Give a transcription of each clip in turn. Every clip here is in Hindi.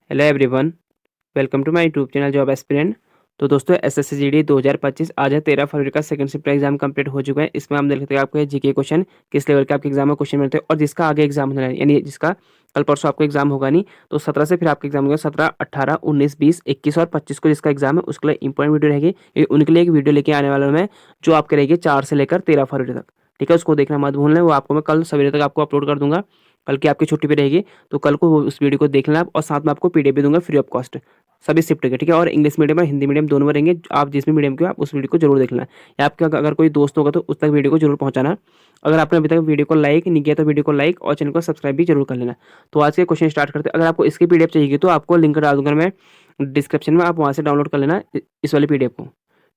Hello everyone, welcome to my YouTube channel job aspirant. तो दोस्तों एसएससी जीडी 2025 आज है 13 फरवरी का सेकंड शिफ्ट का एग्जाम कंप्लीट हो चुका है। इसमें हम देख सकते हैं आपको जीके क्वेश्चन किस लेवल के आपके एग्जाम में क्वेश्चन मिलते हैं और जिसका आगे एग्जाम होना है, यानी जिसका कल परसों आपको एग्जाम होगा नहीं तो 17 से फिर आपका एग्जाम होगा। 17, 18, 19, 20, 21 और 25 को जिसका एग्जाम है उसके लिए इंपॉर्टेंट वीडियो रहेगी। उनके लिए एक वीडियो लेके आने वाला हूं मैं, जो आपके रहेगी 4 से लेकर 13 फरवरी तक। ठीक है, उसको देखना मत भूलना। वो आपको मैं कल सवेरे तक आपको अपलोड कर दूंगा। कल की आपकी छुट्टी पे रहेगी तो कल को उस वीडियो को देख लेना आप, और साथ में आपको पीडीएफ भी दूंगा फ्री ऑफ कॉस्ट सभी शिफ्ट के। ठीक है, और इंग्लिश मीडियम और हिंदी मीडियम दोनों में रहेंगे। आप जिस भी मीडियम के हो आप उस वीडियो को जरूर देख लेना, या आपका अगर कोई दोस्त होगा तो उस तक वीडियो को जरूर पहुंचाना। अगर आपने अभी तक वीडियो को लाइक नहीं किया तो वीडियो को लाइक और चैनल को सब्सक्राइब भी जरूर कर लेना। तो आज के क्वेश्चन स्टार्ट करते हैं। अगर आपको इसकी पीडीएफ चाहिए तो आपको लिंक डाल दूंगा मैं डिस्क्रिप्शन में, आप वहाँ से डाउनलोड कर लेना इस वाली पीडीएफ को।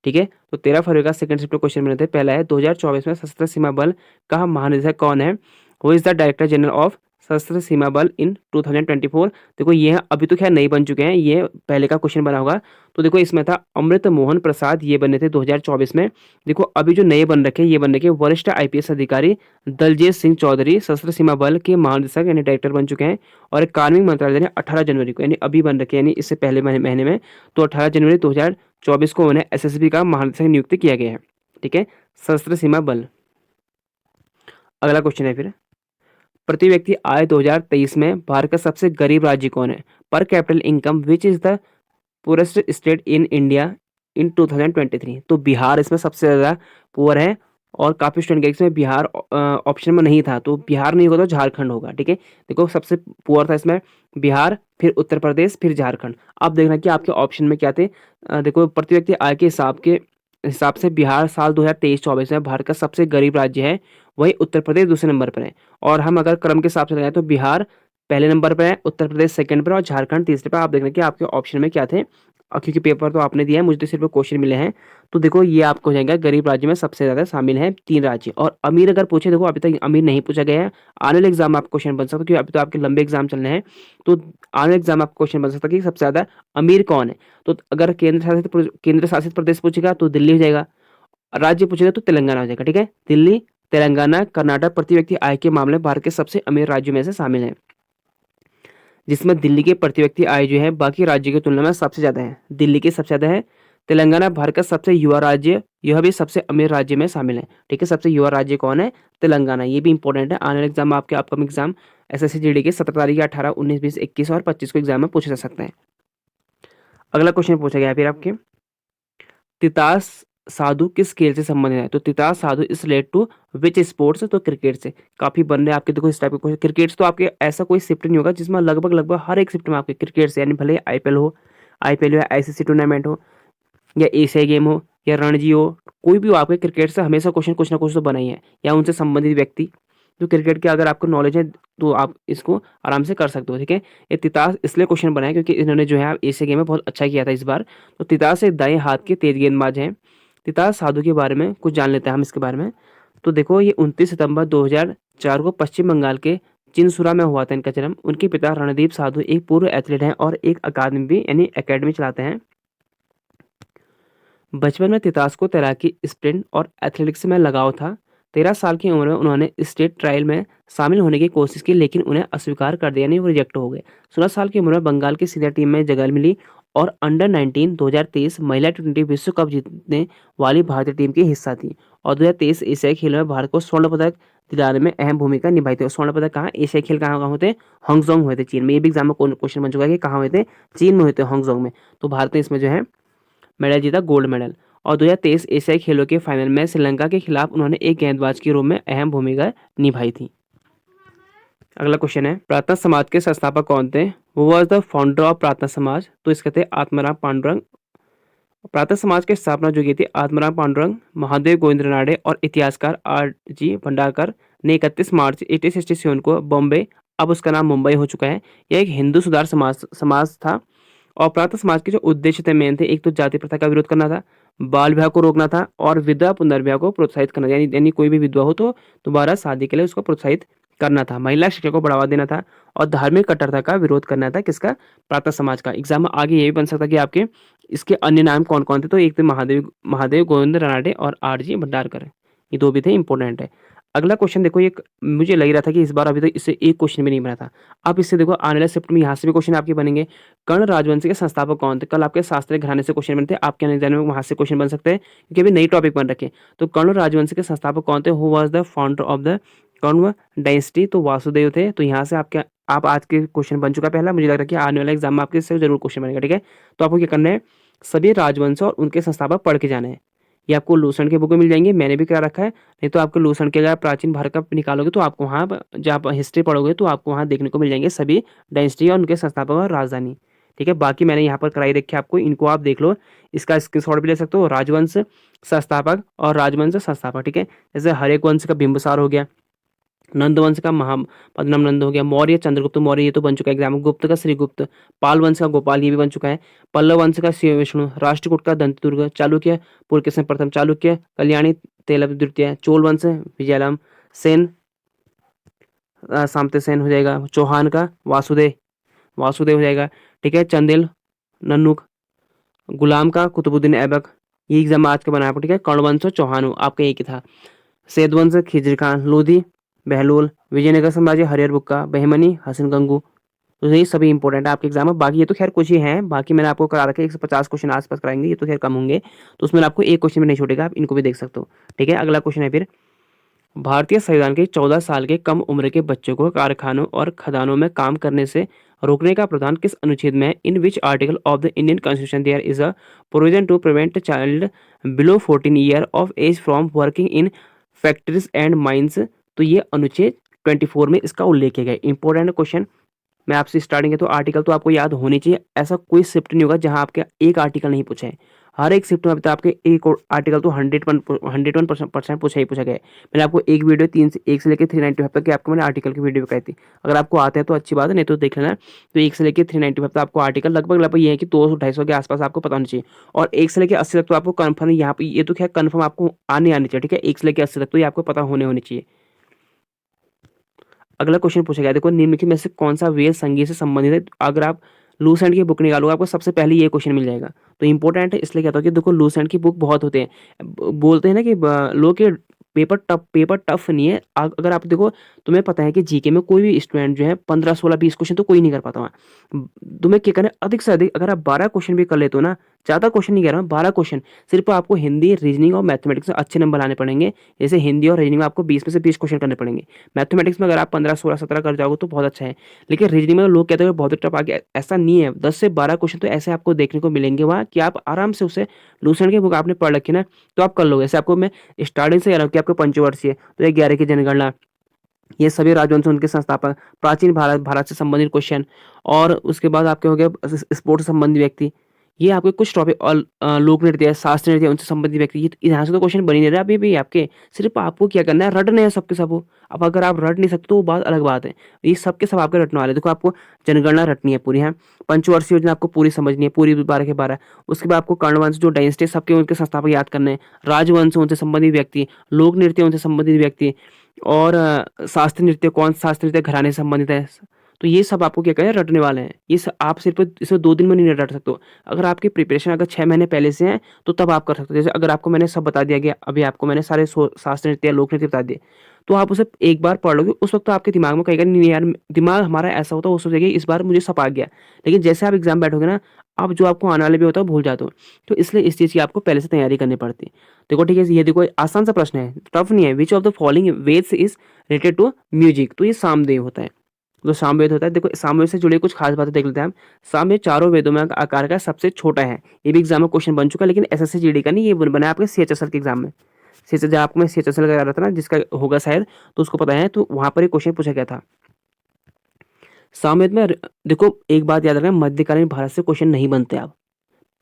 ठीक है, तो 13 फरवरी का सेकंड शिफ्ट क्वेश्चन मिले थे। पहला है 2024 में सशस्त्र सीमा बल का महानिदेशक कौन है? Who is the director general of सशस्त्र सीमा बल इन 2024? देखो ये अभी तो खैर नहीं बन चुके हैं, ये पहले का क्वेश्चन बना होगा। तो देखो इसमें था अमृत मोहन प्रसाद, ये बने थे 2024 में। देखो अभी जो नए बन रखे ये बन रखे वरिष्ठ आईपीएस अधिकारी दलजीत सिंह चौधरी सशस्त्र सीमा बल के महानिदेशक यानी डायरेक्टर बन चुके हैं। और कार्मिक मंत्रालय ने 18 जनवरी को यानी अभी बन रखे, यानी इससे पहले महीने में, तो 18 जनवरी 2024 को उन्हें एसएसबी का महानिदेशक नियुक्त किया गया है। ठीक है, सशस्त्र सीमा बल। अगला क्वेश्चन है फिर, प्रति व्यक्ति आय 2023 में भारत का सबसे गरीब राज्य कौन है? पर capital income which is the poorest state in India in 2023? तो बिहार इसमें सबसे ज़्यादा पुअर है, और काफ़ी स्टूडेंट के इसमें बिहार ऑप्शन में नहीं था, तो बिहार नहीं होगा तो झारखंड होगा। ठीक है, देखो सबसे पुअर था इसमें बिहार, फिर उत्तर प्रदेश, फिर झारखंड। अब देखना कि आपके ऑप्शन में क्या थे। देखो प्रति व्यक्ति आय के हिसाब से बिहार साल 2023-24 में भारत का सबसे गरीब राज्य है, वही उत्तर प्रदेश दूसरे नंबर पर है। और हम अगर क्रम के हिसाब से लगाएं तो बिहार पहले नंबर पर है, उत्तर प्रदेश सेकंड पर और झारखंड तीसरे पर। आप देखना कि आपके ऑप्शन में क्या थे, क्योंकि पेपर तो आपने दिया है, मुझे तो सिर्फ क्वेश्चन मिले हैं। तो देखो ये आपको हो जाएगा गरीब राज्य में सबसे ज़्यादा शामिल है 3 राज्य। और अमीर अगर पूछे, देखो अभी तक अमीर नहीं पूछा गया है। आने वाले एग्जाम में आपको क्वेश्चन बन सकता है, क्योंकि अभी तो आपके लंबे एग्जाम चलने हैं। तो आने वाले एग्जाम में आपको क्वेश्चन बन सकता है कि सबसे ज़्यादा अमीर कौन है। तो अगर केंद्र शासित प्रदेश पूछेगा तो दिल्ली हो जाएगा, राज्य पूछेगा तो तेलंगाना हो जाएगा। ठीक है, दिल्ली, तेलंगाना, कर्नाटक प्रति व्यक्ति आय के मामले में भारत के सबसे अमीर राज्यों में से शामिल है, जिसमें दिल्ली की प्रति व्यक्ति आय जो है बाकी राज्यों की तुलना में सबसे ज्यादा है। दिल्ली की सबसे ज्यादा है। तेलंगाना भारत का सबसे युवा राज्य, यह भी सबसे अमीर राज्य में शामिल है। ठीक है, सबसे युवा राज्य कौन है? तेलंगाना। ये भी इंपॉर्टेंट है, आने वाले एग्जाम में आपके अपकमिंग एग्जाम एसएससी जीडी के 17 तारीख, 18, 19, 20, 21 और 25 को एग्जाम में पूछे जा सकते हैं। अगला क्वेश्चन पूछा गया फिर आपके, तितास साधु किस खेल से संबंधित है? तो Titas Sadhu is related to which sports? तो क्रिकेट से। काफी बन रहे आपके, देखो इस टाइप के क्वेश्चन। क्रिकेट तो आपके ऐसा कोई शिफ्ट नहीं होगा जिसमें लगभग लगभग हर एक शिफ्ट में आपके क्रिकेट से, यानी भले आईपीएल हो, आईसीसी टूर्नामेंट हो, या एशिया गेम हो, या रणजी हो, कोई भी हो, आपके क्रिकेट से हमेशा क्वेश्चन कुछ ना कुछ तो बना ही है, या उनसे संबंधित व्यक्ति। तो क्रिकेट के अगर आपको नॉलेज है तो आप इसको आराम से कर सकते हो। ठीक है, ये तितास इसलिए क्वेश्चन बनाया क्योंकि इन्होंने जो है एशिया गेम में बहुत अच्छा किया था इस बार। तो तितास एक दाएं हाथ के तेज गेंदबाज हैं। तितास साधु के बारे में कुछ जान लेते हैं हम इसके बारे में। तो देखो ये 29 सितंबर 2004 को पश्चिम बंगाल के चिनसुरा में हुआ था इनका जन्म। उनके पिता रणदीप साधु एक पूर्व एथलीट हैं और एक अकादमी भी यानी एकेडमी चलाते हैं। बचपन में तितास को तैराकी, स्प्रिंट और एथलेटिक्स में लगाव था। 13 साल की उम्र में उन्होंने स्टेट ट्रायल में शामिल होने की कोशिश की, लेकिन उन्हें अस्वीकार कर दिया, यानी वो रिजेक्ट हो गए। 16 साल की उम्र में बंगाल की सीनियर टीम में जगह मिली और अंडर 19 2023 महिला टी20 विश्व कप जीतने वाली भारतीय टीम की हिस्सा थी। और 2023 एशियाई खेलों में भारत को स्वर्ण पदक दिलाने में अहम भूमिका निभाई थी। और स्वर्ण पदक कहाँ, एशियाई खेल कहाँ हुए थे? हांगजोंग हुए थे, चीन में। ये भी एग्जाम में क्वेश्चन बन चुका है कि कहाँ हुए थे? चीन में हुए थे, हांगजोंग में। तो भारत ने इसमें जो है मेडल जीता, गोल्ड मेडल। और 2023 एशियाई खेलों के फाइनल में श्रीलंका के खिलाफ उन्होंने एक गेंदबाज के रूप में अहम भूमिका निभाई थी। अगला क्वेश्चन है, प्रार्थना समाज के संस्थापक कौन थे? वो वॉज द फाउंडर ऑफ प्रार्थना समाज? तो इसके थे आत्माराम पांडुरंग। प्रार्थना समाज की स्थापना जो की थी आत्माराम पांडुरंग, महादेव गोविंद रानडे और इतिहासकार आर जी भंडारकर ने 31 मार्च 1867 को बॉम्बे, अब उसका नाम मुंबई हो चुका है। यह एक हिंदू सुधार समाज था। और प्रार्थना समाज के जो उद्देश्य थे मेन थे, एक तो जाति प्रथा का विरोध करना था, बाल विवाह को रोकना था, और विधवा पुनर्विवाह को प्रोत्साहित करना, यानी कोई भी विधवा हो तो दोबारा शादी के लिए उसको प्रोत्साहित करना था। महिला शिक्षा को बढ़ावा देना था और धार्मिक कट्टरता का विरोध करना था। किसका? प्रार्थना समाज का। एग्जाम में आगे ये भी बन सकता कि आपके इसके अन्य नाम कौन कौन थे। तो एक थे महादेव गोविंद रानडे और आर जी भंडारकर, ये दो भी थे, इंपॉर्टेंट है। अगला क्वेश्चन देखो, ये मुझे लग रहा था कि इस बार अभी तक इससे एक क्वेश्चन भी नहीं बना था। अब इससे देखो आने वाले शिफ्ट में यहाँ से भी क्वेश्चन आपके बनेंगे। कर्ण राजवंश के संस्थापक कौन थे? कल आपके शास्त्रीय घराने से क्वेश्चन बनते हैं, आपके एग्जाम में वहाँ से क्वेश्चन बन सकते हैं क्योंकि अभी नई टॉपिक बन रखे हैं। तो कर्ण राजवंश के संस्थापक कौन थे? Who was the founder of the Kanva dynasty? तो वासुदेव थे। तो यहाँ से आपके आप आज के क्वेश्चन बन चुका है पहला, मुझे लग रहा है कि आने वाले एग्जाम में आपके इससे जरूर क्वेश्चन बनेगा, ठीक है। तो आपको क्या करना है, सभी राजवंश और उनके संस्थापक पढ़ के जाना है। ये आपको लूसेंट के बुक में मिल जाएंगे, मैंने भी करा रखा है। नहीं तो आपको लूसेंट के अगर आप प्राचीन भारत का निकालोगे तो आपको वहाँ जब आप हिस्ट्री पढ़ोगे तो आपको वहाँ देखने को मिल जाएंगे सभी डायनेस्टी और उनके संस्थापक और राजधानी, ठीक है। बाकी मैंने यहाँ पर कराई रखी है आपको, इनको आप देख लो, इसका स्क्रीनशॉट भी ले सकते हो। राजवंश संस्थापक और राजवंश संस्थापक, ठीक है। जैसे हरेक वंश का बिंबिसार हो गया, नंद वंश का पद्मनाभ नंद हो गया, मौर्य चंद्रगुप्त मौर्य, ये तो बन चुका है एग्जाम में, गुप्त का श्रीगुप्त, पाल वंश का गोपाल, ये भी बन चुका है, पल्लव वंश का शिव विष्णु, राष्ट्रकूट का दंतदुर्ग, चालुक्य पुलकेशन प्रथम, चालुक्य कल्याणी तेलव द्वितीय, चोल वंश विजयलाम, सेन सामते सेन हो जाएगा, चौहान का वासुदेव वासुदेव हो जाएगा, ठीक है। चंदेल नन्नुक, गुलाम का कुतुबुद्दीन ऐबक, ये एग्जाम आज का बनाया, ठीक है। कर्णवंश चौहान आपका एक ही था, सेदवंश खिजर खान, लोधी बहलोल, विजयनगर साम्राज्य हरिहर बुक्का, बहमनी हसन गंगू। तो यही सभी इंपॉर्टेंट है आपके एग्जाम में। बाकी ये तो खैर कुछ ही हैं, बाकी मैंने आपको करा रखे 150 क्वेश्चन आसपास कराएंगे, ये तो खैर कम होंगे, तो उसमें आपको एक क्वेश्चन भी नहीं छूटेगा, आप इनको भी देख सकते हो, ठीक है। अगला क्वेश्चन है फिर, भारतीय संविधान के 14 साल के कम उम्र के बच्चों को कारखानों और खदानों में काम करने से रोकने का प्रावधान किस अनुच्छेद में है? In which article of the Indian constitution there is a provision to prevent child below 14 year of age from working in factories and mines? तो ये अनुच्छेद 24 में इसका उल्लेख किया गया। इंपॉर्टेंट क्वेश्चन, मैं आपसे स्टार्टिंग है तो आर्टिकल तो आपको याद होनी चाहिए, ऐसा कोई शिफ्ट नहीं होगा जहां आपके एक आर्टिकल नहीं पूछा है। हर एक शिफ्ट में अभी तक आपके एक आर्टिकल तो 101% पूछा ही पूछा गया है। मैंने आपको एक वीडियो 1 से लेकर 395 तक की आपको मैंने आर्टिकल की वीडियो बताई थी, अगर आपको आते हैं तो अच्छी बात है, नहीं तो देख लेना। तो 1 से लेकर 395 तक आपको आर्टिकल लगभग ये है कि 200-250 के आसपास आपको पता होना चाहिए, और 1 से लेकर 80 तक तो आपको कन्फर्म, यहाँ पे ये तो क्या कन्फर्म आपको आनी चाहिए, ठीक है। 1 से लेकर 80 तक तो ये आपको पता होने चाहिए। अगला क्वेश्चन पूछा गया, देखो निम्नलिखित में से कौन सा वेद संगीत से संबंधित है? अगर आप लूसेंट की बुक निकालोगे आपको सबसे पहले ये क्वेश्चन मिल जाएगा, तो इंपॉर्टेंट है इसलिए कहता हूँ कि देखो लूसेंट की बुक बहुत होते हैं, बोलते हैं ना कि लोग के पेपर टफ नहीं है। अगर आप देखो, तुम्हें पता है कि जीके में कोई भी स्टूडेंट जो है 15 16 20 क्वेश्चन तो कोई नहीं कर पाता वहाँ। तुम्हें क्या करना है, अधिक से अधिक अगर आप 12 क्वेश्चन भी कर लेते हो ना, ज़्यादा क्वेश्चन नहीं कह रहा हूँ, 12 क्वेश्चन, सिर्फ आपको हिंदी रीजनिंग और मैथमेटिक्स में अच्छे नंबर लाने पड़ेंगे। जैसे हिंदी और रीजनिंग में आपको 20 में से 20 क्वेश्चन करने पड़ेंगे, मैथमेटिक्स में अगर आप 15 16 17 कर जाओगे तो बहुत अच्छा है। लेकिन रीजनिंग में लोग कहते हैं बहुत टफ आ गया, ऐसा नहीं है। 10 से 12 क्वेश्चन तो ऐसे आपको देखने को मिलेंगे वहाँ कि आप आराम से उसे, लूसेंट की बुक आपने पढ़ रखी ना तो आप कर लोगे। जैसे आपको मैं स्टार्टिंग से कह रहा हूँ कि आपको पंचवर्षीय तो 11 की जनगणना, ये सभी राजवंश उनके संस्थापक, प्राचीन भारत से संबंधित क्वेश्चन, और उसके बाद आपके हो गए स्पोर्ट्स संबंधी व्यक्ति, ये आपके कुछ टॉपिक, और लोक नृत्य शास्त्रीय नृत्य उनसे संबंधित व्यक्ति, ये यहाँ से तो क्वेश्चन बन ही नहीं रहा अभी भी आपके, सिर्फ आपको क्या करना है, रटने हैं सबके सब। अब अगर आप रट नहीं सकते तो वो बात अलग बात है, ये सबके सब आपके रटने वाले। देखो आपको जनगणना रटनी है पूरी है, पंचवर्षीय योजना आपको पूरी समझनी है, पूरी 12 के 12। उसके बाद आपको कर्णवंश जो डायनेस्टी सबके उनके संस्थापक याद करने हैं, राजवंश उनसे संबंधित व्यक्ति, लोक नृत्य उनसे संबंधित व्यक्ति, और शास्त्रीय नृत्य कौन शास्त्रीय नृत्य घराने से संबंधित है। तो ये सब आपको क्या करें, रटने वाले हैं। ये आप सिर्फ इसे 2 दिन में नहीं रट सकते हो। अगर आपकी प्रिपरेशन अगर 6 महीने पहले से है तो तब आप कर सकते हो। जैसे अगर आपको मैंने सब बता दिया गया, अभी आपको मैंने सारे शास्त्रीय नृत्य लोक नृत्य बता दिए, तो आप उसे एक बार पढ़ लोगे, उस वक्त तो आपके दिमाग में कहेगा नहीं यार, दिमाग हमारा ऐसा होता है, वो सोचेगा इस बार मुझे सब आ गया। लेकिन जैसे आप एग्जाम बैठोगे ना, आप जो आपको आने वाले भी होता है भूल जाते हो। तो इसलिए इस चीज़ की आपको पहले से तैयारी करनी पड़ती है। देखो ठीक है, ये देखो आसान सा प्रश्न है, टफ नहीं है। Which of the following Vedas is related to music? तो ये सामवेद होता है, तो सामवेद होता है। देखो सामवेद से जुड़ी कुछ खास बातें देख लेते हैं हम। सामवेद चारों वेदों में आकार का सबसे छोटा है, ये भी एग्जाम में क्वेश्चन बन चुका है, लेकिन एसएससी जीडी का नहीं, ये बना है आपके सीएचएसएल के एग्जाम में। सीएचएसएल जब आपको मैं सीएचएसएल करा रहा था ना, जिसका होगा शायद, तो उसको पता है, तो वहां पर एक क्वेश्चन पूछा गया था सामवेद में। देखो एक बात याद रखना, मध्यकालीन भारत से क्वेश्चन नहीं बनते, अब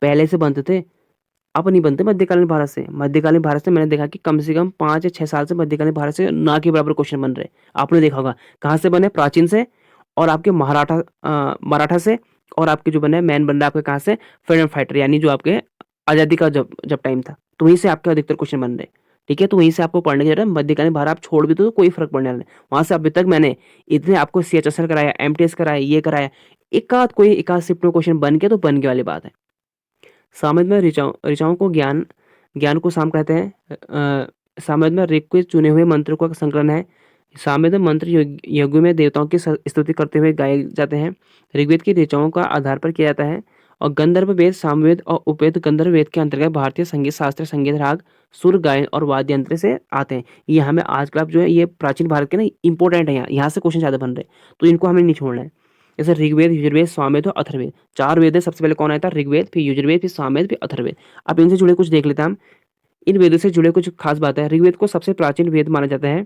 पहले से बनते थे, अब नहीं बनते मध्यकालीन भारत से। मध्यकालीन भारत से मैंने देखा कि कम से कम 5 या 6 साल से मध्यकालीन भारत से ना के बराबर क्वेश्चन बन रहे। आपने देखा होगा कहाँ से बने, प्राचीन से, और आपके मराठा से, और आपके जो बने मैन बन रहा है आपके कहाँ से, फ्रीडम फाइटर, यानी जो आपके आज़ादी का जब जब टाइम था, तो वहीं से आपके अधिकतर क्वेश्चन बन रहे। ठीक है, तो वहीं से आपको पढ़ने की जरूरत है। मध्यकालीन भारत आप छोड़ भी दो तो कोई फर्क पड़ने वाला नहीं। वहां से अभी तक मैंने इतने आपको सीएचएसएल कराया, एमटीएस कराया, ये कराया, एकाध शिफ्ट में क्वेश्चन बन गया तो बन गया वाली बात है। सामवेद में ऋचाओं को ज्ञान को साम कहते हैं। सामवेद में ऋग के चुने हुए मंत्र का संकलन है। सामवेद मंत्र यज्ञों में देवताओं की स्तुति करते हुए गाए जाते हैं। ऋग्वेद की ऋचाओं का आधार पर किया जाता है। और गंधर्व वेद, सामवेद और उपवेद गंधर्व वेद के अंतर्गत भारतीय संगीत शास्त्र, संगीत राग, सुर, गायन और वाद्य यंत्र से आते हैं। ये हमें आजकल जो है ये प्राचीन भारत के ना इंपॉर्टेंट है, यहाँ से क्वेश्चन ज़्यादा बन रहे हैं, तो इनको हमें नहीं छोड़ना है। जैसे ऋग्वेद, यजुर्वेद, सामवेद और अथर्ववेद, 4 वेद है। सबसे पहले कौन आया था? ऋग्वेद, फिर यजुर्वेद, फिर सामवेद, फिर अथर्ववेद। अब इनसे जुड़े कुछ देख लेते हैं हम। इन वेदों से जुड़े कुछ खास बातें हैं। ऋग्वेद को सबसे प्राचीन वेद माना जाता है।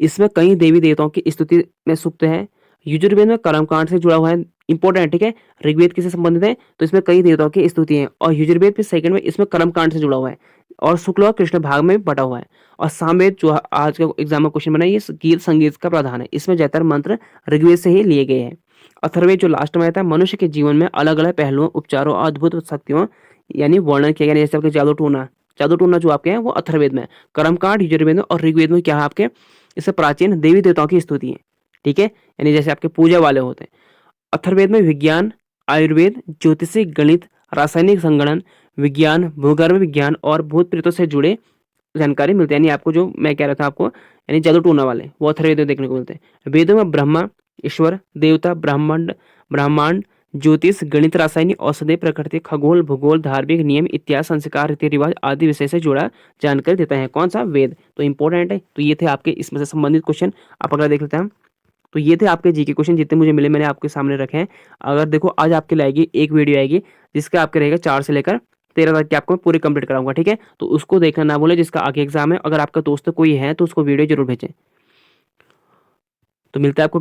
इसमें कई देवी देवताओं की स्तुति में सुप्त है। यजुर्वेद में कर्मकांड से जुड़ा हुआ है, इंपॉर्टेंट, ठीक है। ऋग्वेद किससे संबंधित है? तो इसमें कई देवताओं की स्तुति है। और यजुर्वेद फिर सेकंड में इसमें कर्मकांड से जुड़ा हुआ है और शुक्ल और कृष्ण भाग में बटा हुआ है। और सामवेद जो आज का एग्जाम में क्वेश्चन बना, ये गीत संगीत का प्रावधान है। इसमें ज्यादातर मंत्र ऋग्वेद से ही लिए गए हैं। अथर्ववेद जो लास्ट में आता है, मनुष्य के जीवन में अलग अलग पहलुओं, उपचारों और अद्भुत शक्तियों यानी वर्णन किया गया। जैसे आपके जादू टूना जो आपके हैं वो अथर्ववेद में है। कर्मकांड यजुर्वेद में और ऋग्वेद में क्या है आपके? इससे प्राचीन देवी देवताओं की स्तुति है, ठीक है, यानी जैसे आपके पूजा वाले होते हैं। अथर्ववेद में विज्ञान, आयुर्वेद, ज्योतिषी, गणित, रासायनिक संगणन विज्ञान, भूगर्भ विज्ञान और भूत प्रेतों से जुड़े जानकारी मिलती है। यानी आपको जो मैं कह रहा था आपको, यानी जादू टूना वाले वो अथर्ववेद में देखने को मिलते हैं। वेदों में ब्रह्मा, ईश्वर, देवता, ब्रह्मांड ब्रह्मांड ज्योतिष, गणित, रासायनिक औषधि, प्रकृति, खगोल, भूगोल, धार्मिक नियम, इतिहास, संस्कार, रीति रिवाज आदि विषय से जुड़ा जानकारी देता है। कौन सा? वेद। तो इंपॉर्टेंट है। तो ये थे आपके इसमें से संबंधित क्वेश्चन। आप अगला देख लेते हैं। तो ये थे आपके जीके क्वेश्चन जितने मुझे मिले, मैंने आपके सामने रखे हैं। अगर देखो आज आपके लिए आएगी एक वीडियो आएगी जिसका आपके रहेगा 4 से लेकर 13 तक की, आपको मैं पूरी कंप्लीट कराऊंगा, ठीक है। तो उसको देखना ना भूलें, जिसका आगे एग्जाम है। अगर आपका दोस्त कोई है तो उसको वीडियो जरूर भेजें। तो मिलता है आपको